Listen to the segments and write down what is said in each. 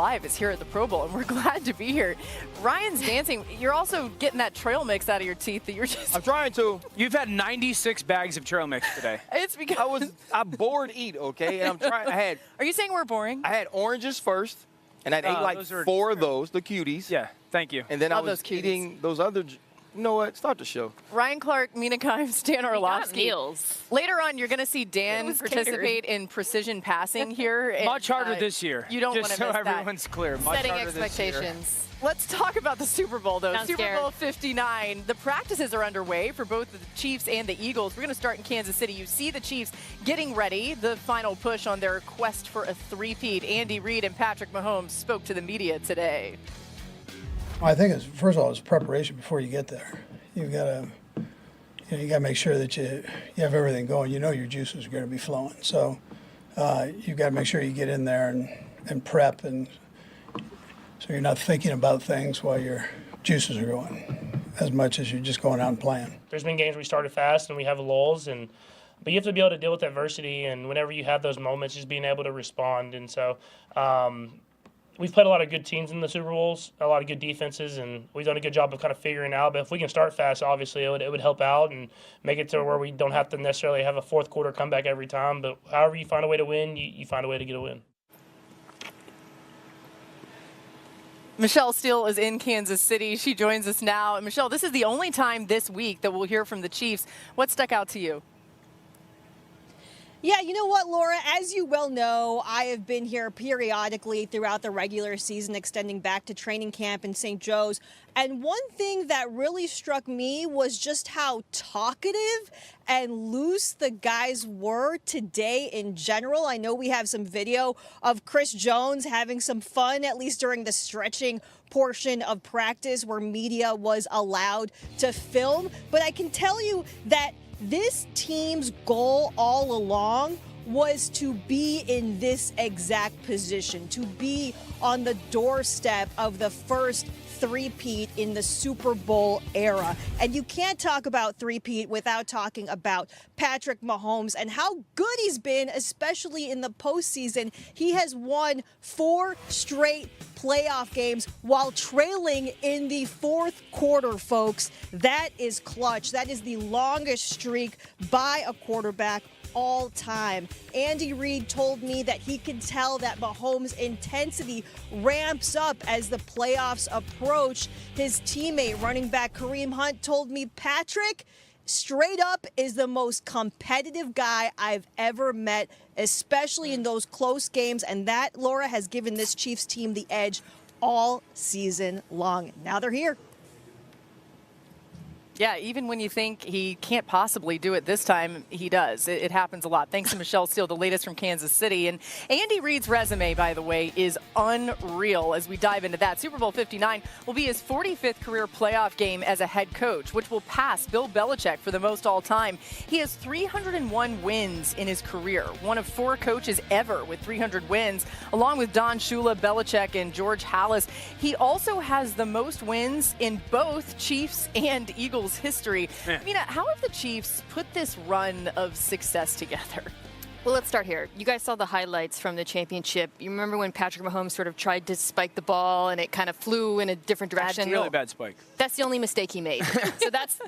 Live is here at the Pro Bowl, and we're glad to be here. Ryan's dancing. You're also getting that trail mix out of your teeth that you're just. I'm trying to. You've had 96 bags of trail mix today. It's because I bored eat, okay? And I'm trying. Are you saying we're boring? I had oranges first, and I ate like four of those, the cuties. Yeah, thank you. And then I Love was those cuties. eating those other. You know what? Start the show. Ryan Clark, Mina Kimes, Dan Orlovsky. Meals. Later on, you're going to see Dan participate in precision passing here. And, Much harder this year. You don't want Just to so miss that. everyone's clear. Much Setting harder this year. expectations. Let's talk about the Super Bowl, though. I'm Super scared. Bowl 59. The practices are underway for both the Chiefs and the Eagles. We're going to start in Kansas City. You see the Chiefs getting ready, the final push on their quest for a three-peat. Andy Reid and Patrick Mahomes spoke to the media today. Well, I think first of all, it's preparation before you get there. You've got to, you got to make sure that you have everything going. You know your juices are going to be flowing. So you've got to make sure you get in there and prep, and so you're not thinking about things while your juices are going, as much as you're just going out and playing. There's been games where we started fast and we have lulls, but you have to be able to deal with adversity, and whenever you have those moments, just being able to respond. And so we've played a lot of good teams in the Super Bowls, a lot of good defenses, and we've done a good job of kind of figuring out. But if we can start fast, obviously it would help out and make it to where we don't have to necessarily have a fourth quarter comeback every time. But however you find a way to win, you find a way to get a win. Michelle Steele is in Kansas City. She joins us now. And Michelle, this is the only time this week that we'll hear from the Chiefs. What stuck out to you? Yeah, you know what, Laura? As you well know, I have been here periodically throughout the regular season, extending back to training camp in St. Joe's. And one thing that really struck me was just how talkative and loose the guys were today in general. I know we have some video of Chris Jones having some fun, at least during the stretching portion of practice where media was allowed to film. But I can tell you that this team's goal all along was to be in this exact position, to be on the doorstep of the first three-peat in the Super Bowl era. And you can't talk about three-peat without talking about Patrick Mahomes and how good he's been, especially in the postseason. He has won 4 straight playoff games while trailing in the fourth quarter, folks. That is clutch. That is the longest streak by a quarterback all time. Andy Reid told me that he can tell that Mahomes' intensity ramps up as the playoffs approach. His teammate, running back Kareem Hunt, told me Patrick straight up is the most competitive guy I've ever met, especially in those close games. And that, Laura, has given this Chiefs team the edge all season long. Now they're here. Yeah, even when you think he can't possibly do it this time, he does. It happens a lot. Thanks to Michelle Steele, the latest from Kansas City. And Andy Reid's resume, by the way, is unreal as we dive into that. Super Bowl 59 will be his 45th career playoff game as a head coach, which will pass Bill Belichick for the most all time. He has 301 wins in his career, one of 4 coaches ever with 300 wins, along with Don Shula, Belichick, and George Halas. He also has the most wins in both Chiefs and Eagles history. Mina, how have the Chiefs put this run of success together? Well, let's start here. You guys saw the highlights from the championship. You remember when Patrick Mahomes sort of tried to spike the ball and it kind of flew in a different direction? Really bad spike. That's the only mistake he made. So that's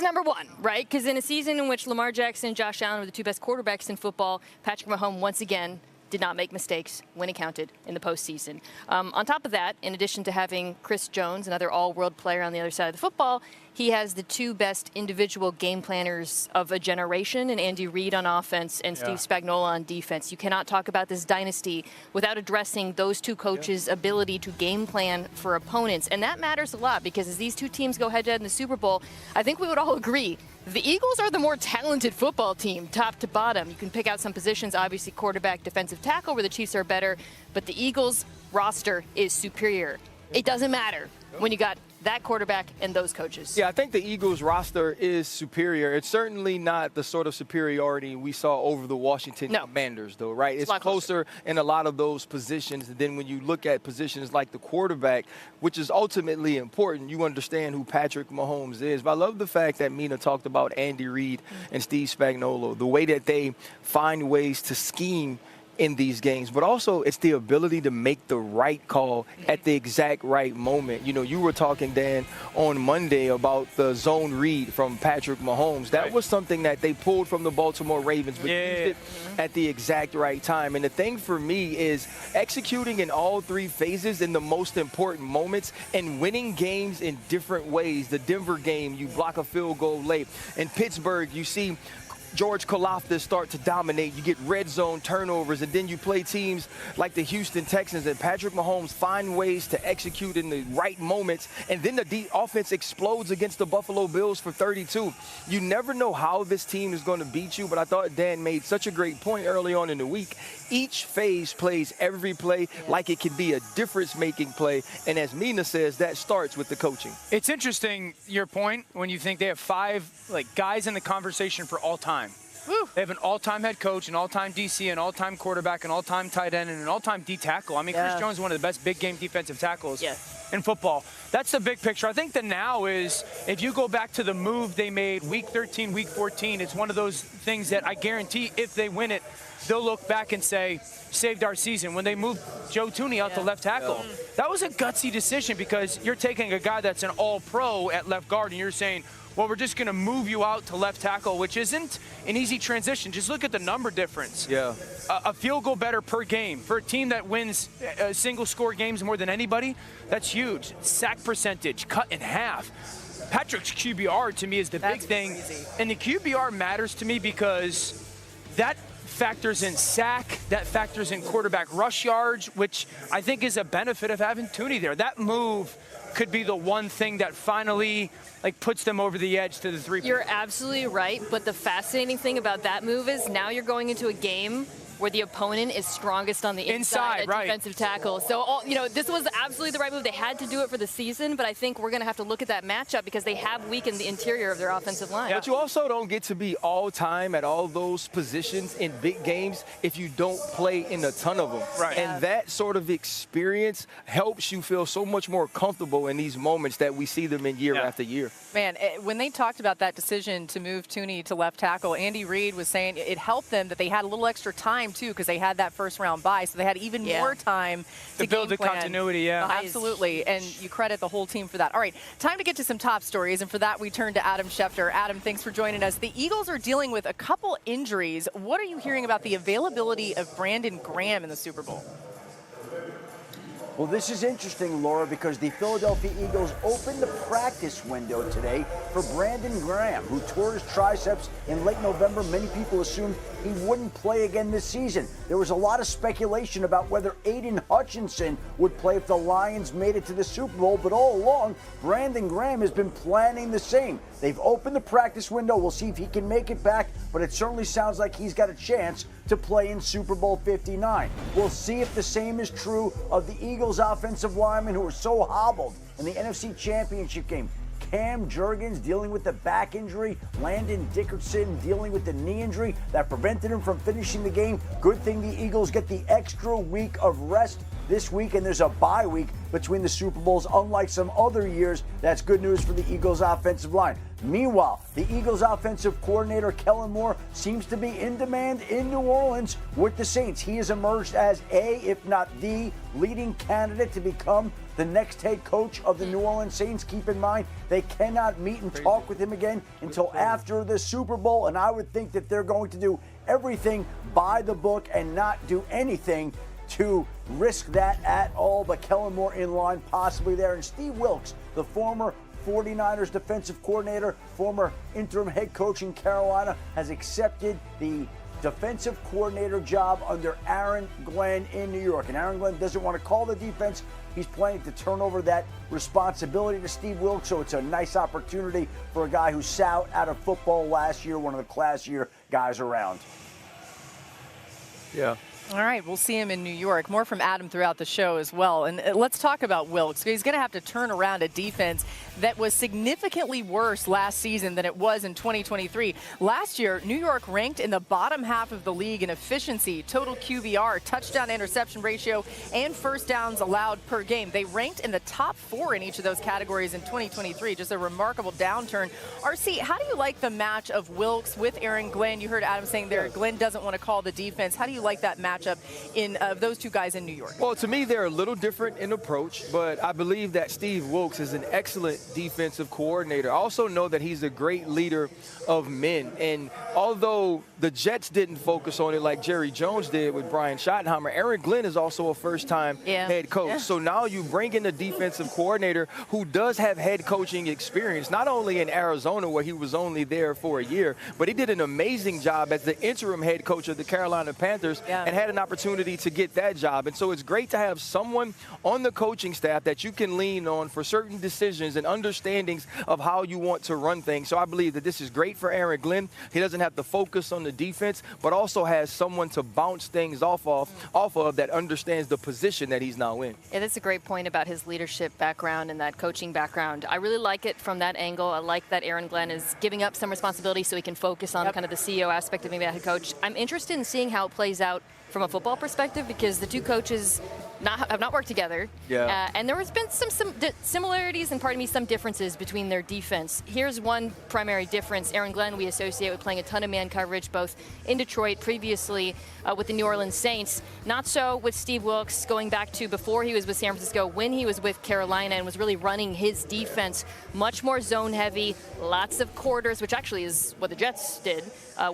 number one, right? Because in a season in which Lamar Jackson and Josh Allen were the 2 best quarterbacks in football, Patrick Mahomes once again did not make mistakes when it counted in the postseason. On top of that, in addition to having Chris Jones, another all-world player on the other side of the football, he has the 2 best individual game planners of a generation, and Andy Reid on offense and Steve Spagnuolo on defense. You cannot talk about this dynasty without addressing those 2 coaches' ability to game plan for opponents. And that matters a lot because as these 2 teams go head-to-head in the Super Bowl, I think we would all agree the Eagles are the more talented football team, top to bottom. You can pick out some positions, obviously quarterback, defensive tackle, where the Chiefs are better, but the Eagles roster is superior. It doesn't matter when you got that quarterback and those coaches. Yeah, I think the Eagles roster is superior. It's certainly not the sort of superiority we saw over the Washington Commanders, though, right? It's closer in a lot of those positions. And then when you look at positions like the quarterback, which is ultimately important, you understand who Patrick Mahomes is. But I love the fact that Mina talked about Andy Reid and Steve Spagnuolo, the way that they find ways to scheme in these games, but also it's the ability to make the right call at the exact right moment. You know, you were talking, Dan, on Monday about the zone read from Patrick Mahomes. That was something that they pulled from the Baltimore Ravens, but used it at the exact right time. And the thing for me is executing in all three phases in the most important moments and winning games in different ways. The Denver game, you block a field goal late. In Pittsburgh, you see George Karlaftis start to dominate. You get red zone turnovers, and then you play teams like the Houston Texans, and Patrick Mahomes find ways to execute in the right moments, and then the offense explodes against the Buffalo Bills for 32. You never know how this team is going to beat you, but I thought Dan made such a great point early on in the week. Each phase plays every play like it could be a difference-making play, and as Mina says, that starts with the coaching. It's interesting, your point, when you think they have 5 guys in the conversation for all time. Woo. They have an all-time head coach, an all-time DC, an all-time quarterback, an all-time tight end, and an all-time D tackle. I mean, Chris Jones is one of the best big-game defensive tackles in football. That's the big picture. I think the now is, if you go back to the move they made Week 13, Week 14, it's one of those things that I guarantee if they win it, they'll look back and say, saved our season. When they moved Joe Thuney out to left tackle, that was a gutsy decision because you're taking a guy that's an all-pro at left guard and you're saying, well, we're just going to move you out to left tackle, which isn't an easy transition. Just look at the number difference. Yeah. A field goal better per game. For a team that wins single-score games more than anybody, that's huge. Sack percentage cut in half. Patrick's QBR, to me, is the big thing. Crazy. And the QBR matters to me because that factors in sack, that factors in quarterback rush yards, which I think is a benefit of having Thuney there. That move could be the one thing that finally puts them over the edge to the 3. You're absolutely right, but the fascinating thing about that move is now you're going into a game where the opponent is strongest on the inside at defensive tackle. So, this was absolutely the right move. They had to do it for the season, but I think we're going to have to look at that matchup because they have weakened the interior of their offensive line. But you also don't get to be all-time at all those positions in big games if you don't play in a ton of them. Right. And that sort of experience helps you feel so much more comfortable in these moments that we see them in year after year. Man, when they talked about that decision to move Thuney to left tackle, Andy Reid was saying it helped them that they had a little extra time, too, because they had that first-round bye, so they had even more time to build the plan. continuity, Absolutely, and you credit the whole team for that. All right, time to get to some top stories, and for that, we turn to Adam Schefter. Adam, thanks for joining us. The Eagles are dealing with a couple injuries. What are you hearing about the availability of Brandon Graham in the Super Bowl? Well, this is interesting, Laura, because the Philadelphia Eagles opened the practice window today for Brandon Graham, who tore his triceps in late November. Many people assumed he wouldn't play again this season. There was a lot of speculation about whether Aiden Hutchinson would play if the Lions made it to the Super Bowl, but all along, Brandon Graham has been planning the same. They've opened the practice window. We'll see if he can make it back, but it certainly sounds like he's got a chance to play in Super Bowl 59. We'll see if the same is true of the Eagles offensive linemen who were so hobbled in the NFC Championship game. Cam Jurgens dealing with the back injury, Landon Dickerson dealing with the knee injury that prevented him from finishing the game. Good thing the Eagles get the extra week of rest this week, and there's a bye week between the Super Bowls. Unlike some other years, that's good news for the Eagles offensive line. Meanwhile, the Eagles offensive coordinator, Kellen Moore, seems to be in demand in New Orleans with the Saints. He has emerged as if not the leading candidate to become the next head coach of the New Orleans Saints. Keep in mind, they cannot meet and talk with him again until after the Super Bowl, and I would think that they're going to do everything by the book and not do anything to risk that at all. But Kellen Moore in line possibly there. And Steve Wilks, the former 49ers defensive coordinator, former interim head coach in Carolina, has accepted the defensive coordinator job under Aaron Glenn in New York. And Aaron Glenn doesn't want to call the defense. He's planning to turn over that responsibility to Steve Wilks, so it's a nice opportunity for a guy who sat out of football last year, one of the classier guys around. Yeah. All right, we'll see him in New York. More from Adam throughout the show as well. And let's talk about Wilks. He's going to have to turn around a defense that was significantly worse last season than it was in 2023. Last year, New York ranked in the bottom half of the league in efficiency, total QBR, touchdown interception ratio, and first downs allowed per game. They ranked in the top 4 in each of those categories in 2023. Just a remarkable downturn. RC, how do you like the match of Wilks with Aaron Glenn? You heard Adam saying there, Glenn doesn't want to call the defense. How do you like that match matchup of those two guys in New York? Well, to me, they're a little different in approach, but I believe that Steve Wilks is an excellent defensive coordinator. I also know that he's a great leader of men. And although the Jets didn't focus on it like Jerry Jones did with Brian Schottenheimer, Aaron Glenn is also a first-time head coach. Yeah. So now you bring in a defensive coordinator who does have head coaching experience, not only in Arizona where he was only there for a year, but he did an amazing job as the interim head coach of the Carolina Panthers and had an opportunity to get that job. And so it's great to have someone on the coaching staff that you can lean on for certain decisions and understandings of how you want to run things. So I believe that this is great for Aaron Glenn. He doesn't have to focus on the defense, but also has someone to bounce things off of that understands the position that he's now in. Yeah, that's a great point about his leadership background and that coaching background. I really like it from that angle. I like that Aaron Glenn is giving up some responsibility so he can focus on kind of the CEO aspect of being a head coach. I'm interested in seeing how it plays out from a football perspective because the two coaches have not worked together. Yeah. And there has been some similarities and, pardon me, some differences between their defense. Here's one primary difference. Aaron Glenn we associate with playing a ton of man coverage, both in Detroit previously with the New Orleans Saints. Not so with Steve Wilks going back to before he was with San Francisco, when he was with Carolina and was really running his defense much more zone heavy, lots of quarters, which actually is what the Jets did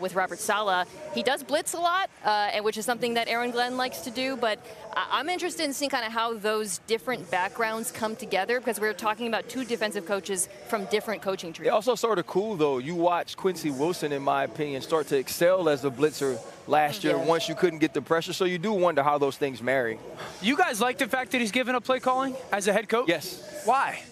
with Robert Saleh. He does blitz a lot, and which is something that Aaron Glenn likes to do, but I'm interested in seeing kind of how those different backgrounds come together because we're talking about two defensive coaches from different coaching trees. It's also sort of cool, though. You watch Quincy Wilson, in my opinion, start to excel as a blitzer last year once you couldn't get the pressure. So you do wonder how those things marry. You guys like the fact that he's given up play calling as a head coach? Yes. Why?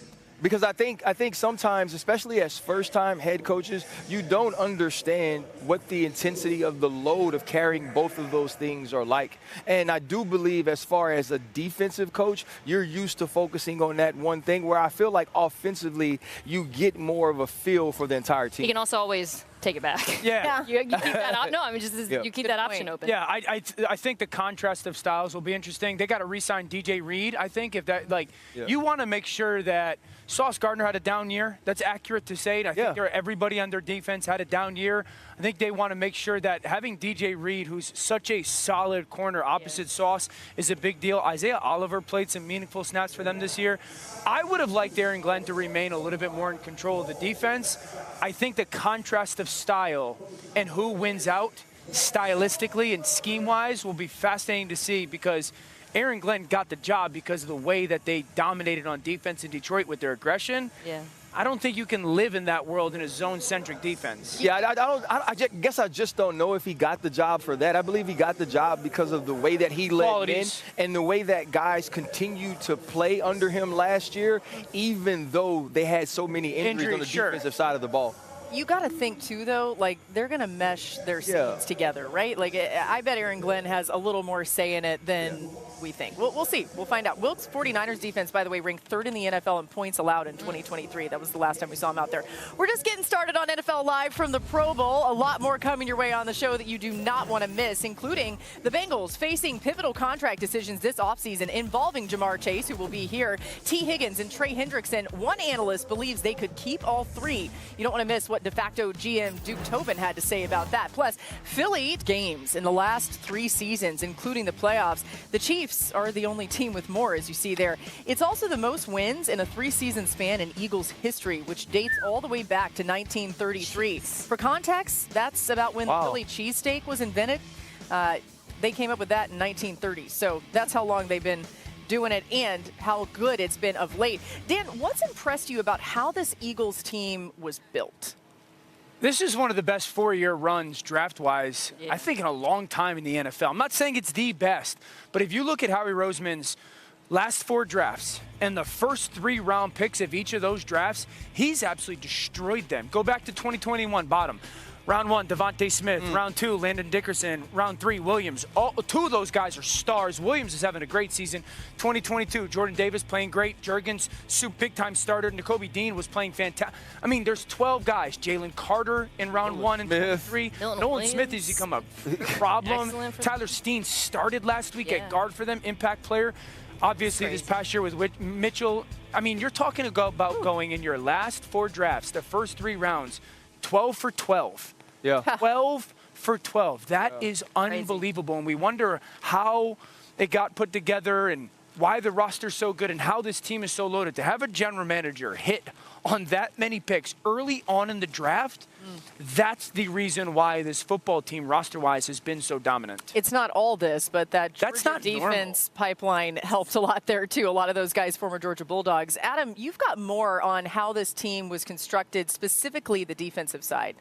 Because I think sometimes, especially as first-time head coaches, you don't understand what the intensity of the load of carrying both of those things are like. And I do believe as far as a defensive coach, you're used to focusing on that one thing where I feel like offensively you get more of a feel for the entire team. You can also always take it back. Yeah. You keep that option. No, I mean, you keep that option open. Yeah, I think the contrast of styles will be interesting. They got to re-sign DJ Reed, I think. If that, you want to make sure that Sauce Gardner had a down year. That's accurate to say it. I think everybody on their defense had a down year. I think they want to make sure that having DJ Reed, who's such a solid corner opposite Sauce, is a big deal. Isaiah Oliver played some meaningful snaps for them this year. I would have liked Aaron Glenn to remain a little bit more in control of the defense. I think the contrast of style and who wins out stylistically and scheme-wise will be fascinating to see because Aaron Glenn got the job because of the way that they dominated on defense in Detroit with their aggression. Yeah. I don't think you can live in that world in a zone-centric defense. Yeah, I guess I just don't know if he got the job for that. I believe he got the job because of the way that he led in and the way that guys continued to play under him last year, even though they had so many injuries on the defensive side of the ball. You got to think, too, though, like, they're going to mesh their seeds together, right? Like, I bet Aaron Glenn has a little more say in it than we think. We'll see. We'll find out. Wilks' 49ers defense, by the way, ranked third in the NFL in points allowed in 2023. That was the last time we saw him out there. We're just getting started on NFL Live from the Pro Bowl. A lot more coming your way on the show that you do not want to miss, including the Bengals facing pivotal contract decisions this offseason involving Jamar Chase, who will be here, T. Higgins, and Trey Hendrickson. One analyst believes they could keep all three. You don't want to miss what de facto GM Duke Tobin had to say about that. Plus, Philly games in the last 3 seasons, including the playoffs. The Chiefs are the only team with more, as you see there. It's also the most wins in a 3-season span in Eagles history, which dates all the way back to 1933. For context, that's about when the Philly cheesesteak was invented. They came up with that in 1930. So that's how long they've been doing it and how good it's been of late. Dan, what's impressed you about how this Eagles team was built? This is one of the best 4-year runs draft-wise, I think, in a long time in the NFL. I'm not saying it's the best, but if you look at Howie Roseman's last 4 drafts and the first 3 round picks of each of those drafts, he's absolutely destroyed them. Go back to 2021, bottom. Round 1, Devontae Smith. Round 2, Landon Dickerson. Round 3, Williams. 2 of those guys are stars. Williams is having a great season. 2022, Jordan Davis playing great. Jurgens, big-time starter. Nakobe Dean was playing fantastic. I mean, there's 12 guys. Jalen Carter in round 1 and 23. Nolan Smith has become a problem. Tyler Steen started last week at guard for them, impact player. Obviously, this past year with Mitchell. I mean, you're talking about going in your last 4 drafts, the first 3 rounds, 12 for 12. Yeah. 12 for 12. That is unbelievable. And we wonder how it got put together and why the roster's so good and how this team is so loaded. To have a general manager hit on that many picks early on in the draft, that's the reason why this football team, roster-wise, has been so dominant. It's not all this, but that's not defense pipeline helped a lot there, too. A lot of those guys, former Georgia Bulldogs. Adam, you've got more on how this team was constructed, specifically the defensive side.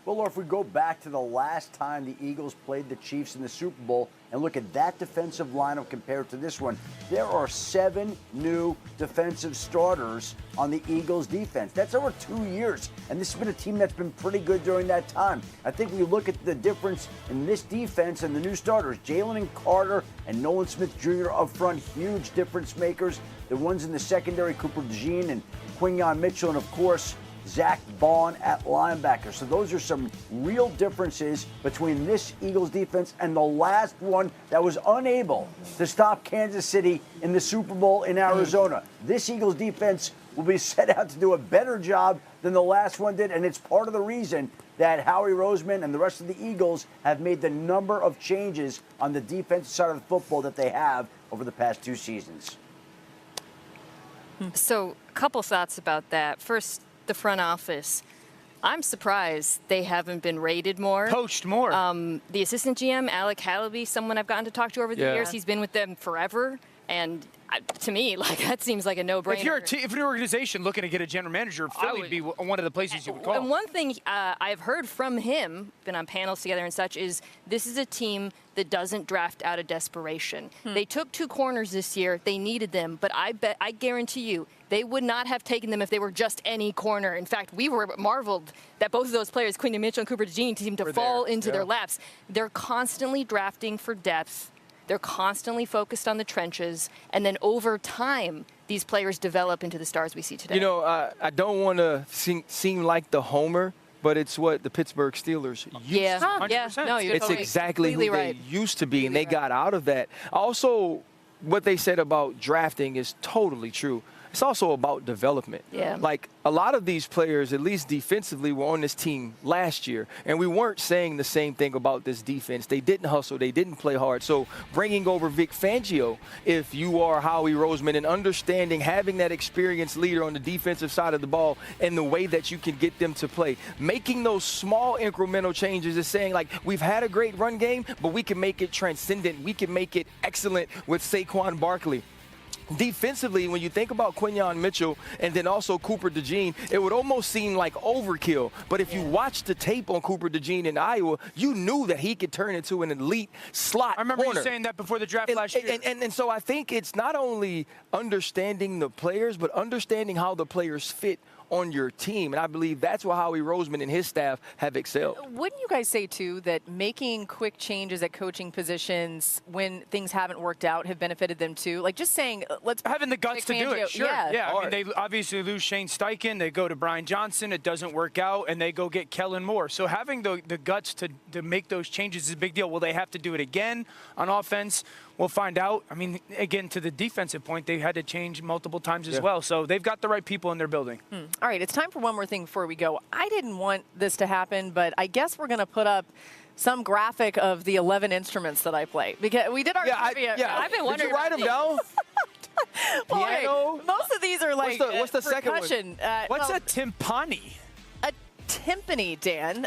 Well, Laura, if we go back to the last time the Eagles played the Chiefs in the Super Bowl and look at that defensive lineup compared to this one, there are 7 new defensive starters on the Eagles defense. That's over 2 years, and this has been a team that's been pretty good during that time. I think when you look at the difference in this defense and the new starters, Jalen and Carter and Nolan Smith Jr. up front, huge difference makers. The ones in the secondary, Cooper DeJean and Quinyon Mitchell, and of course, Zach Bond at linebacker. So those are some real differences between this Eagles defense and the last one that was unable to stop Kansas City in the Super Bowl in Arizona. This Eagles defense will be set out to do a better job than the last one did, and it's part of the reason that Howie Roseman and the rest of the Eagles have made the number of changes on the defensive side of the football that they have over the past 2 seasons. So a couple thoughts about that. First, the front office. I'm surprised they haven't been rated more. Coached more. The assistant GM, Alec Hallaby, someone I've gotten to talk to over the years. He's been with them forever. And to me, like, that seems like a no-brainer. If you're if an organization looking to get a general manager, Philly would be one of the places you would call. And one thing I've heard from him, been on panels together and such, is this is a team that doesn't draft out of desperation. They took 2 corners this year. They needed them. But I guarantee you, they would not have taken them if they were just any corner. In fact, we were marveled that both of those players, Quinyon Mitchell and Cooper DeJean, seemed to fall into their laps. They're constantly drafting for depth. They're constantly focused on the trenches. And then over time, these players develop into the stars we see today. You know, I don't want to seem like the homer, but it's what the Pittsburgh Steelers used to be. Yeah. No, you're It's totally, exactly who right. they used to be, and they got out of that. Also, what they said about drafting is totally true. It's also about development. Yeah. Like, a lot of these players, at least defensively, were on this team last year, and we weren't saying the same thing about this defense. They didn't hustle. They didn't play hard. So bringing over Vic Fangio, if you are Howie Roseman, and understanding, having that experienced leader on the defensive side of the ball and the way that you can get them to play, making those small incremental changes is saying, like, we've had a great run game, but we can make it transcendent. We can make it excellent with Saquon Barkley. Defensively, when you think about Quinyon Mitchell and then also Cooper DeJean, it would almost seem like overkill. But if you watch the tape on Cooper DeJean in Iowa, you knew that he could turn into an elite slot I remember corner. you saying that before the draft last year. And so I think it's not only understanding the players, but understanding how the players fit on your team. And I believe that's why Howie Roseman and his staff have excelled. Wouldn't you guys say, too, that making quick changes at coaching positions when things haven't worked out have benefited them, too? Like, just saying, let's... Having the guts to do it, sure. Yeah. I mean, they obviously lose Shane Steichen. They go to Brian Johnson. It doesn't work out, and they go get Kellen Moore. So having the guts to make those changes is a big deal. Will they have to do it again on offense? We'll find out. I mean, again, to the defensive point, they had to change multiple times as well. So they've got the right people in their building. All right, it's time for one more thing before we go. I didn't want this to happen, but I guess we're going to put up some graphic of the 11 instruments that I play. Because we did our trivia. I've been wondering. Did you write them down? Well, Piano? hey, most of these are like What's the second one? percussion. What's a timpani? A timpani, Dan.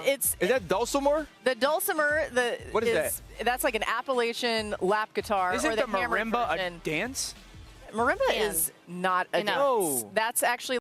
Is that dulcimer? The dulcimer. What is that? That's like an Appalachian lap guitar. Isn't or the the hammered marimba version. a dance? Marimba is not a dance. No. That's actually